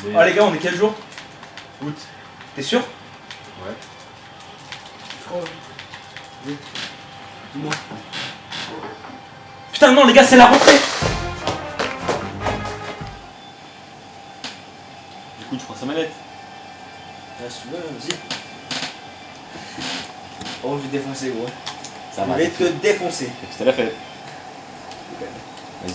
Mais... Ah les gars, on est quel jour? Août. T'es sûr? Ouais. Je crois. Oui. Dis-moi. Putain non les gars, c'est la rentrée. Du coup, tu prends sa mallette. Ah, si tu veux, vas-y. Oh, je vais te défoncer, gros. Ça Je vais te défoncer. C'était la fête. Vas-y.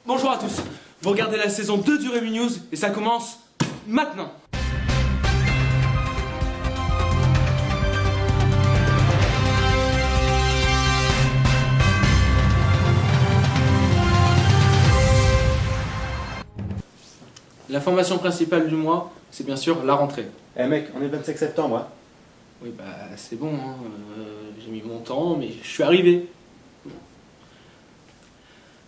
Bonjour à tous, vous regardez la saison 2 du Rému News et ça commence maintenant. L'information principale du mois, c'est bien sûr la rentrée. Eh mec, on est le 25 septembre, hein. Oui bah c'est bon, hein. J'ai mis mon temps mais je suis arrivé.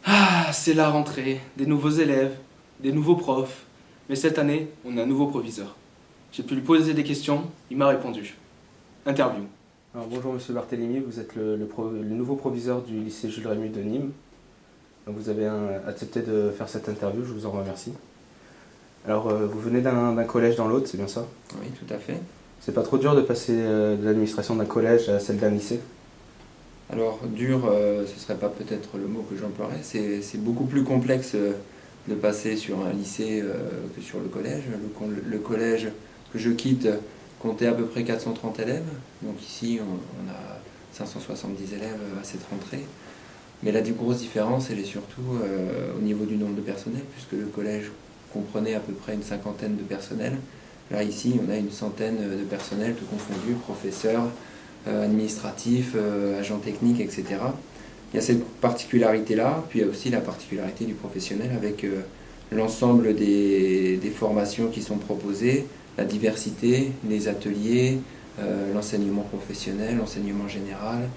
Ah, c'est la rentrée, des nouveaux élèves, des nouveaux profs. Mais cette année, on a un nouveau proviseur. J'ai pu lui poser des questions, il m'a répondu. Interview. Alors, bonjour Monsieur Barthélémy, vous êtes le nouveau proviseur du lycée Jules Rému de Nîmes. Donc, vous avez accepté de faire cette interview, je vous en remercie. Alors vous venez d'un collège dans l'autre, c'est bien ça? Oui, tout à fait. C'est pas trop dur de passer de l'administration d'un collège à celle d'un lycée? Alors, dur, ce serait pas peut-être le mot que j'emploierais. C'est beaucoup plus complexe de passer sur un lycée que sur le collège. Le collège que je quitte comptait à peu près 430 élèves. Donc ici, on a 570 élèves à cette rentrée. Mais la grosse différence, elle est surtout au niveau du nombre de personnel, puisque le collège comprenait à peu près une cinquantaine de personnels. Là, ici, on a une centaine de personnels, tout confondus, professeurs, administratifs, agents techniques, etc. Il y a cette particularité-là, puis il y a aussi la particularité du professionnel avec l'ensemble des formations qui sont proposées, la diversité, les ateliers, l'enseignement professionnel, l'enseignement général.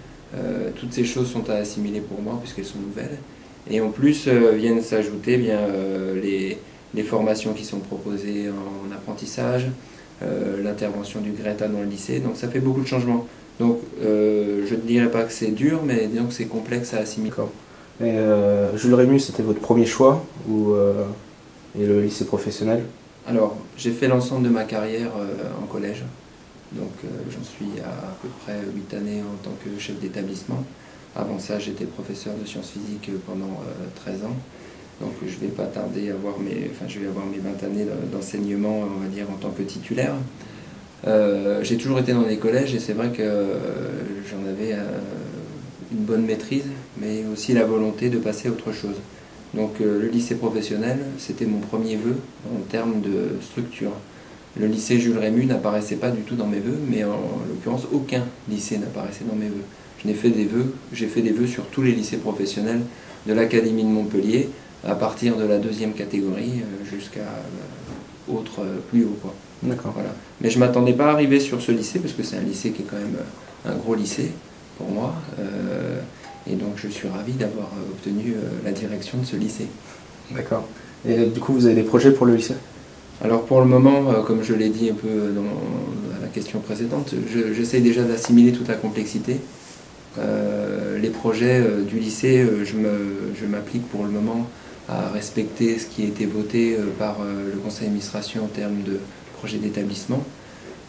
Toutes ces choses sont à assimiler pour moi puisqu'elles sont nouvelles. Et en plus viennent s'ajouter les formations qui sont proposées en apprentissage, l'intervention du Greta dans le lycée, donc ça fait beaucoup de changements. Donc je ne dirais pas que c'est dur, mais disons que c'est complexe à assimiler. D'accord. Et Jules Rému, c'était votre premier choix et le lycée professionnel? Alors, j'ai fait l'ensemble de ma carrière en collège, donc j'en suis à peu près 8 années en tant que chef d'établissement. Avant ça, j'étais professeur de sciences physiques pendant 13 ans. Donc je vais pas tarder à avoir je vais avoir mes 20 années d'enseignement, on va dire, en tant que titulaire. J'ai toujours été dans les collèges et c'est vrai que j'en avais une bonne maîtrise, mais aussi la volonté de passer à autre chose. Donc le lycée professionnel, c'était mon premier vœu en termes de structure. Le lycée Jules Rému n'apparaissait pas du tout dans mes vœux, mais en l'occurrence, aucun lycée n'apparaissait dans mes vœux. J'ai fait des vœux sur tous les lycées professionnels de l'Académie de Montpellier, à partir de la 2e catégorie jusqu'à autre plus haut, quoi. D'accord. Voilà. Mais je ne m'attendais pas à arriver sur ce lycée, parce que c'est un lycée qui est quand même un gros lycée pour moi. Et donc je suis ravi d'avoir obtenu la direction de ce lycée. D'accord. Et du coup, vous avez des projets pour le lycée? Alors pour le moment, comme je l'ai dit un peu à la question précédente, j'essaie déjà d'assimiler toute la complexité. les projets du lycée, je m'applique pour le moment à respecter ce qui a été voté par le conseil d'administration en termes de projet d'établissement.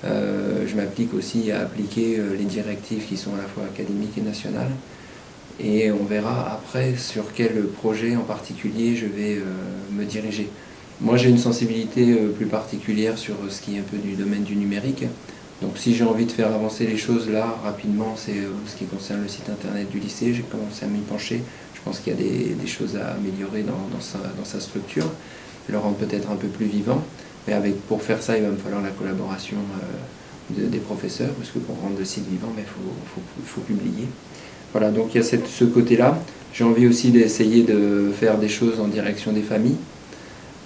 Je m'applique aussi à appliquer les directives qui sont à la fois académiques et nationales. Et on verra après sur quel projet en particulier je vais me diriger. Moi j'ai une sensibilité plus particulière sur ce qui est un peu du domaine du numérique. Donc si j'ai envie de faire avancer les choses là rapidement, c'est ce qui concerne le site internet du lycée. J'ai commencé à m'y pencher. Je pense qu'il y a des choses à améliorer dans sa structure, le rendre peut-être un peu plus vivant. Mais pour faire ça, il va me falloir la collaboration des professeurs, parce que pour rendre le site vivant, il faut publier. Voilà, donc il y a ce côté-là. J'ai envie aussi d'essayer de faire des choses en direction des familles.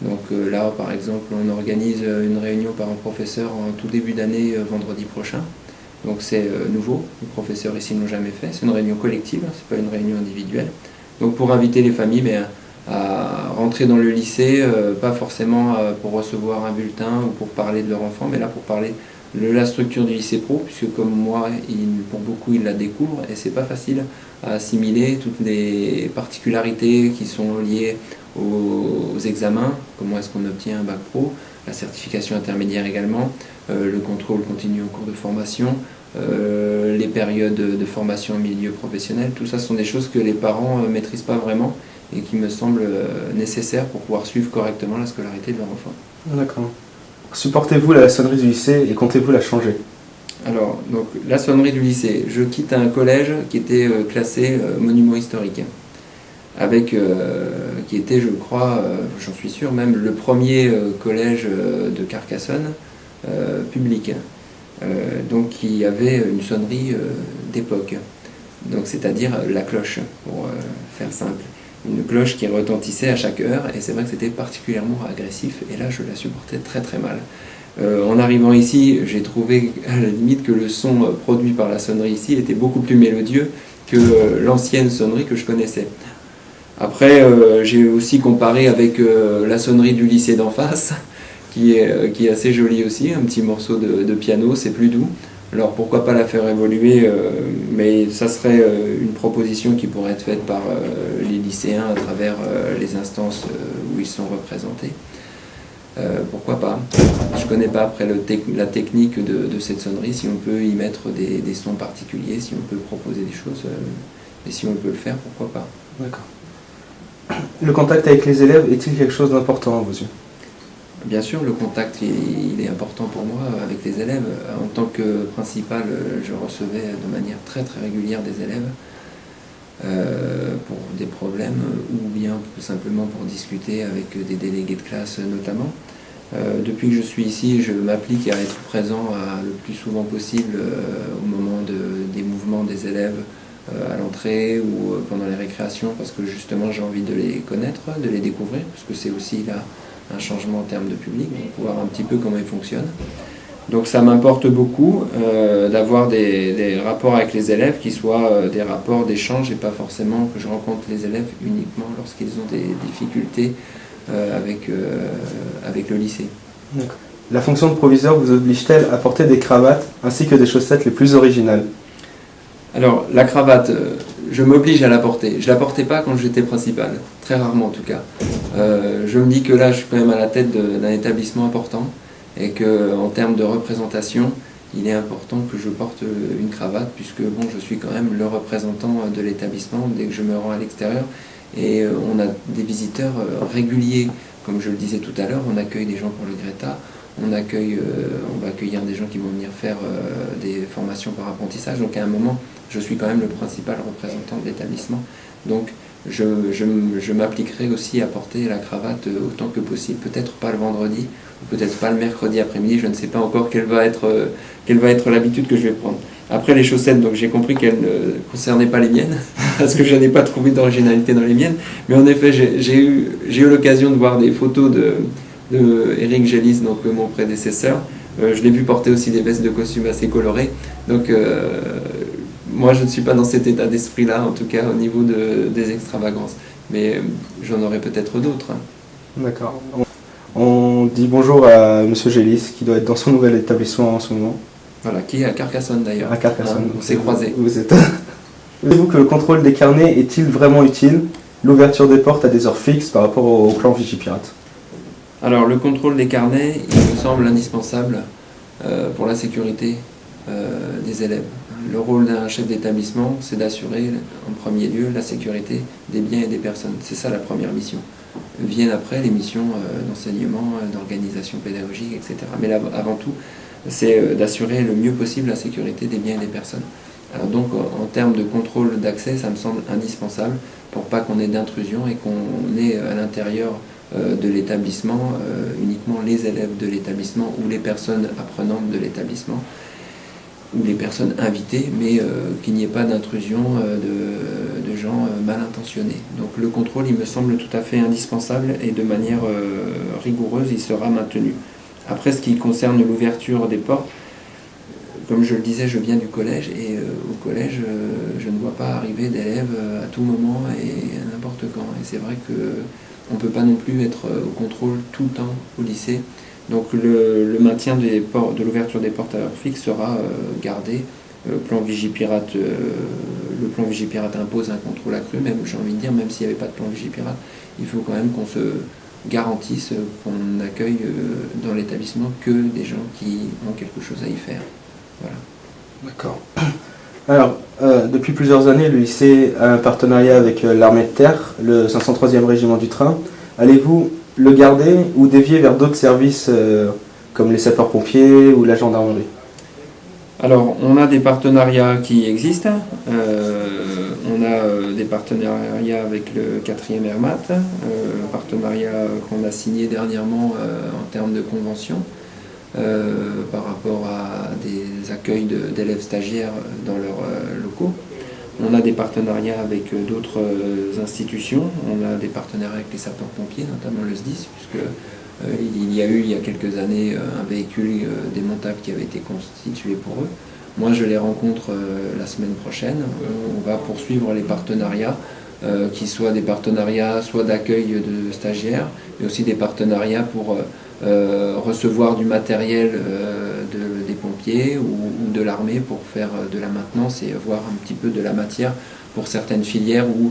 Donc là, par exemple, on organise une réunion parents-professeurs en tout début d'année, vendredi prochain. Donc c'est nouveau, les professeurs ici ne l'ont jamais fait. C'est une réunion collective, c'est pas une réunion individuelle. Donc pour inviter les familles à rentrer dans le lycée, pas forcément pour recevoir un bulletin ou pour parler de leur enfant, mais là pour parler de la structure du lycée pro, puisque comme moi, pour beaucoup, ils la découvrent et c'est pas facile à assimiler toutes les particularités qui sont liées aux examens, comment est-ce qu'on obtient un bac pro, la certification intermédiaire également, le contrôle continu en cours de formation, les périodes de formation au milieu professionnel, tout ça sont des choses que les parents ne maîtrisent pas vraiment et qui me semblent nécessaires pour pouvoir suivre correctement la scolarité de leur enfant. D'accord. Supportez-vous la sonnerie du lycée et comptez-vous la changer? Alors, donc, la sonnerie du lycée, je quitte un collège qui était classé monument historique, qui était, je crois, j'en suis sûr, même le premier collège de Carcassonne public, donc qui avait une sonnerie d'époque, donc c'est-à-dire la cloche, pour faire simple. Une cloche qui retentissait à chaque heure, et c'est vrai que c'était particulièrement agressif, et là je la supportais très très mal. En arrivant ici, j'ai trouvé à la limite que le son produit par la sonnerie ici était beaucoup plus mélodieux que l'ancienne sonnerie que je connaissais. Après, j'ai aussi comparé avec la sonnerie du lycée d'en face, qui est assez jolie aussi, un petit morceau de piano, c'est plus doux. Alors pourquoi pas la faire évoluer, mais ça serait une proposition qui pourrait être faite par les lycéens à travers les instances où ils sont représentés. Pourquoi pas? Je ne connais pas après la technique de cette sonnerie, si on peut y mettre des sons particuliers, si on peut proposer des choses, et si on peut le faire, pourquoi pas? D'accord. Le contact avec les élèves est-il quelque chose d'important à vos yeux? Bien sûr, le contact il est important pour moi avec les élèves. En tant que principal, je recevais de manière très très régulière des élèves pour des problèmes ou bien tout simplement pour discuter avec des délégués de classe notamment. Depuis que je suis ici, je m'applique à être présent le plus souvent possible au moment des mouvements des élèves à l'entrée ou pendant les récréations, parce que justement j'ai envie de les connaître, de les découvrir, parce que c'est aussi là un changement en termes de public, pour voir un petit peu comment ils fonctionnent. Donc ça m'importe beaucoup d'avoir des rapports avec les élèves qui soient des rapports d'échange et pas forcément que je rencontre les élèves uniquement lorsqu'ils ont des difficultés avec le lycée. D'accord. La fonction de proviseur vous oblige-t-elle à porter des cravates ainsi que des chaussettes les plus originales? Alors la cravate, je m'oblige à la porter. Je ne la portais pas quand j'étais principal, très rarement en tout cas. Je me dis que là je suis quand même à la tête d'un établissement important et qu'en termes de représentation, il est important que je porte une cravate puisque bon, je suis quand même le représentant de l'établissement dès que je me rends à l'extérieur. Et on a des visiteurs réguliers, comme je le disais tout à l'heure, on accueille des gens pour le Greta, on va accueillir des gens qui vont venir faire des formations par apprentissage. Donc à un moment, je suis quand même le principal représentant de l'établissement. Donc je m'appliquerai aussi à porter la cravate autant que possible. Peut-être pas le vendredi, ou peut-être pas le mercredi après-midi, je ne sais pas encore quelle va être l'habitude que je vais prendre. Après les chaussettes, donc j'ai compris qu'elles ne concernaient pas les miennes, parce que je n'ai pas trouvé d'originalité dans les miennes. Mais en effet, j'ai eu l'occasion de voir des photos de Eric Gélis, donc mon prédécesseur. Je l'ai vu porter aussi des vestes de costume assez colorées. Donc moi, je ne suis pas dans cet état d'esprit-là, en tout cas au niveau des extravagances. Mais j'en aurai peut-être d'autres. D'accord. On dit bonjour à M. Gélis, qui doit être dans son nouvel établissement en ce moment. Voilà, qui est à Carcassonne d'ailleurs. À Carcassonne. On s'est croisés. Vous êtes... Pensez-vous que le contrôle des carnets est-il vraiment utile? L'ouverture des portes à des heures fixes par rapport au plan Vigipirate. Alors le contrôle des carnets, il me semble indispensable pour la sécurité des élèves. Le rôle d'un chef d'établissement, c'est d'assurer en premier lieu la sécurité des biens et des personnes. C'est ça la première mission. Viennent après les missions d'enseignement, d'organisation pédagogique, etc. Mais là, avant tout, c'est d'assurer le mieux possible la sécurité des biens et des personnes. Alors donc en termes de contrôle d'accès, ça me semble indispensable pour pas qu'on ait d'intrusion et qu'on ait à l'intérieur de l'établissement uniquement les élèves de l'établissement ou les personnes apprenantes de l'établissement ou les personnes invitées, mais qu'il n'y ait pas d'intrusion de gens mal intentionnés. Donc le contrôle, il me semble tout à fait indispensable et de manière rigoureuse, il sera maintenu. Après, ce qui concerne l'ouverture des portes, comme je le disais, je viens du collège et au collège, je ne vois pas arriver d'élèves à tout moment et à n'importe quand. Et c'est vrai qu'on ne peut pas non plus être au contrôle tout le temps au lycée. Donc le maintien de l'ouverture des portes à heure fixe sera gardé. Le plan Vigipirate impose un contrôle accru, même j'ai envie de dire, même s'il n'y avait pas de plan Vigipirate, il faut quand même qu'on se garantisse qu'on accueille dans l'établissement que des gens qui ont quelque chose à y faire. Voilà. D'accord. Alors, depuis plusieurs années, le lycée a un partenariat avec l'armée de terre, le 503e régiment du train. Allez-vous le garder ou dévier vers d'autres services comme les sapeurs-pompiers ou la gendarmerie? Alors, on a des partenariats qui existent. On a des partenariats avec le 4e Airmat, partenariat qu'on a signé dernièrement en termes de convention. Par rapport à des accueils d'élèves stagiaires dans leurs locaux. On a des partenariats avec d'autres institutions. On a des partenariats avec les sapeurs-pompiers, notamment le SDIS, puisque il y a eu il y a quelques années un véhicule démontable qui avait été constitué pour eux. Moi, je les rencontre la semaine prochaine. On va poursuivre les partenariats, qui soient des partenariats soit d'accueil de stagiaires, mais aussi des partenariats pour recevoir du matériel des pompiers ou de l'armée pour faire de la maintenance et avoir un petit peu de la matière pour certaines filières ou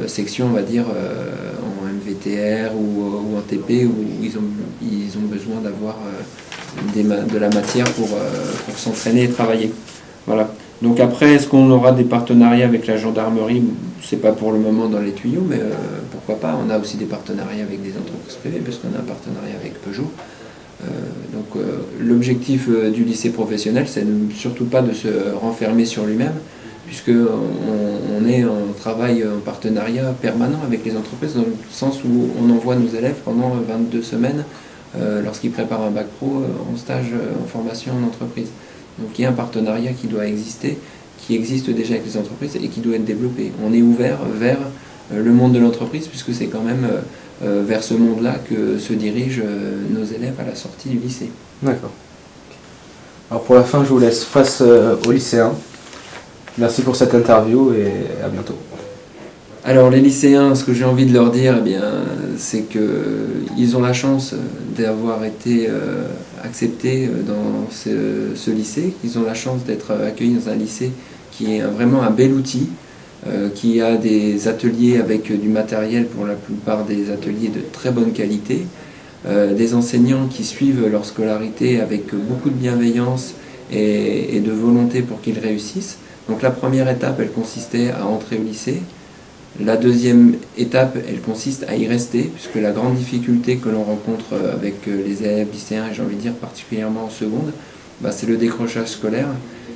sections, on va dire, en MVTR ou en TP, où ils ont besoin d'avoir de la matière pour s'entraîner et travailler. Voilà. Donc après, est-ce qu'on aura des partenariats avec la gendarmerie? C'est pas pour le moment dans les tuyaux, mais pourquoi pas. On a aussi des partenariats avec des entreprises privées, parce qu'on a un partenariat avec Peugeot. L'objectif du lycée professionnel, c'est surtout pas de se renfermer sur lui-même, puisqu'on travaille en partenariat permanent avec les entreprises, dans le sens où on envoie nos élèves pendant 22 semaines, lorsqu'ils préparent un bac pro, en stage, en formation en entreprise. Donc il y a un partenariat qui doit exister, qui existe déjà avec les entreprises et qui doit être développé. On est ouvert vers le monde de l'entreprise, puisque c'est quand même vers ce monde-là que se dirigent nos élèves à la sortie du lycée. D'accord. Alors pour la fin, je vous laisse face aux lycéens. Merci pour cette interview et à bientôt. Alors les lycéens, ce que j'ai envie de leur dire, eh bien, c'est qu'ils ont la chance d'avoir été acceptés dans ce lycée, qu'ils ont la chance d'être accueillis dans un lycée qui est vraiment un bel outil, qui a des ateliers avec du matériel, pour la plupart des ateliers de très bonne qualité, des enseignants qui suivent leur scolarité avec beaucoup de bienveillance et de volonté pour qu'ils réussissent. Donc la première étape, elle consistait à entrer au lycée. La deuxième étape, elle consiste à y rester, puisque la grande difficulté que l'on rencontre avec les élèves lycéens, et j'ai envie de dire particulièrement en seconde, c'est le décrochage scolaire.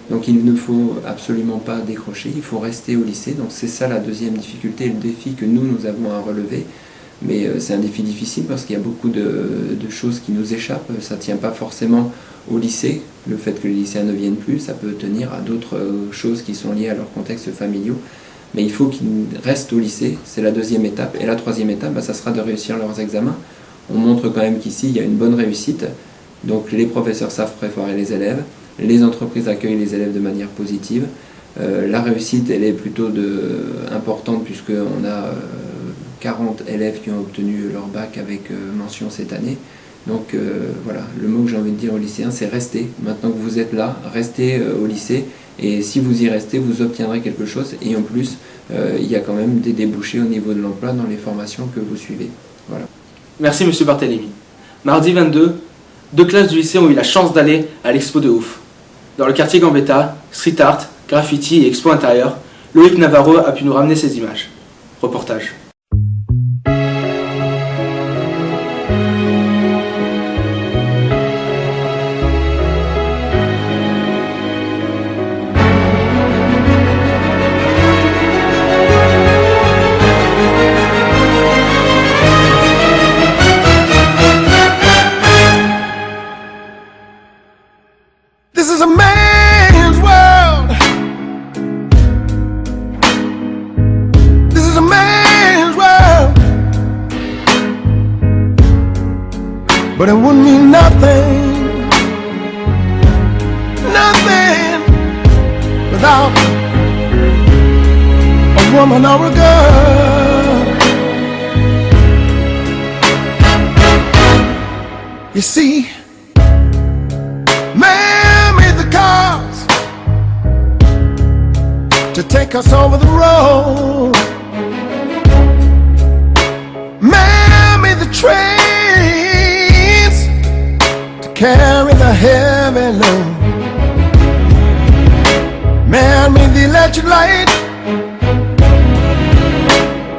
Donc il ne faut absolument pas décrocher, il faut rester au lycée. Donc c'est ça la deuxième difficulté, le défi que nous avons à relever. Mais c'est un défi difficile parce qu'il y a beaucoup de choses qui nous échappent. Ça ne tient pas forcément au lycée. Le fait que les lycéens ne viennent plus, ça peut tenir à d'autres choses qui sont liées à leur contexte familiaux. Mais il faut qu'ils restent au lycée, c'est la deuxième étape. Et la troisième étape, ça sera de réussir leurs examens. On montre quand même qu'ici, il y a une bonne réussite. Donc les professeurs savent préparer les élèves, les entreprises accueillent les élèves de manière positive. La réussite, elle est plutôt importante, puisqu'on a 40 élèves qui ont obtenu leur bac avec mention cette année. Donc voilà, le mot que j'ai envie de dire aux lycéens, c'est rester. Maintenant que vous êtes là, restez au lycée Et si vous y restez, vous obtiendrez quelque chose. Et en plus, il y a quand même des débouchés au niveau de l'emploi dans les formations que vous suivez. Voilà. Merci Monsieur Barthélémy. Mardi 22, 2 classes du lycée ont eu la chance d'aller à l'expo de ouf. Dans le quartier Gambetta, street art, graffiti et expo intérieure, Loïc Navarro a pu nous ramener ces images. Reportage. This is a man's world. This is a man's world. But it wouldn't mean nothing, nothing without a woman or a girl. You see, man made the cars to take us over the road. Man made the trains to carry the heavy load. Man made the electric light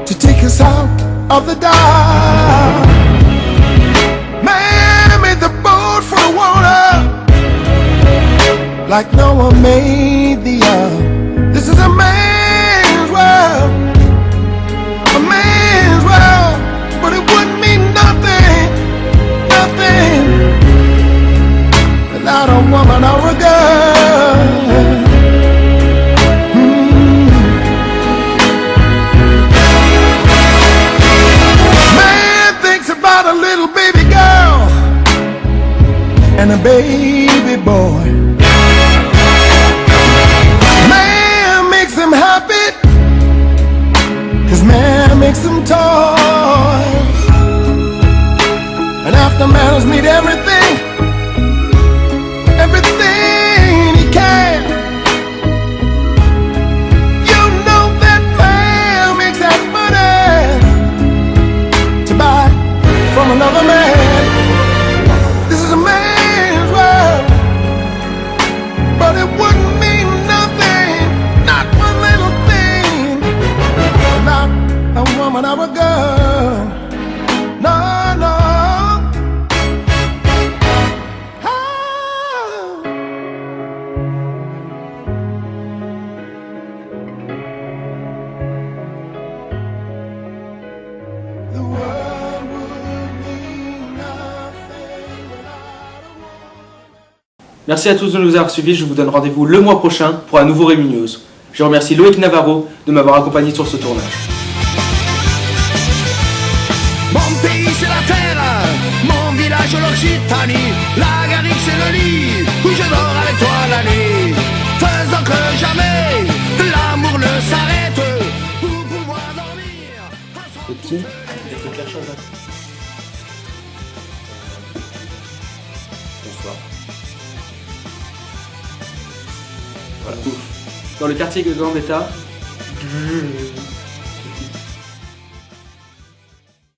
to take us out of the dark. Man made the boat for the water like no one made the earth. This is a man's world, a man's world. But it wouldn't mean nothing, nothing without a woman or a girl. Man thinks about a little baby girl and a baby boy. Man makes them happy, 'cause man makes them toys. And after man has made everything, everything he can, you know that man makes that money to buy from another man. This is a man's world, but it wouldn't mean nothing, not one little thing, without a woman or a girl. No, no. Ah. The world would mean nothing without a woman. Merci à tous de nous avoir suivis. Je vous donne rendez-vous le mois prochain pour un nouveau Rémi News. Je remercie Loïc Navarro de m'avoir accompagné sur ce tournage. Mon pays c'est la terre, mon village l'Occitanie, la garrigue c'est le lit où je dors avec toi la nuit. Faisant que jamais l'amour ne s'arrête pour pouvoir dormir. Petit. Bonsoir. Voilà. Dans le quartier Gambetta,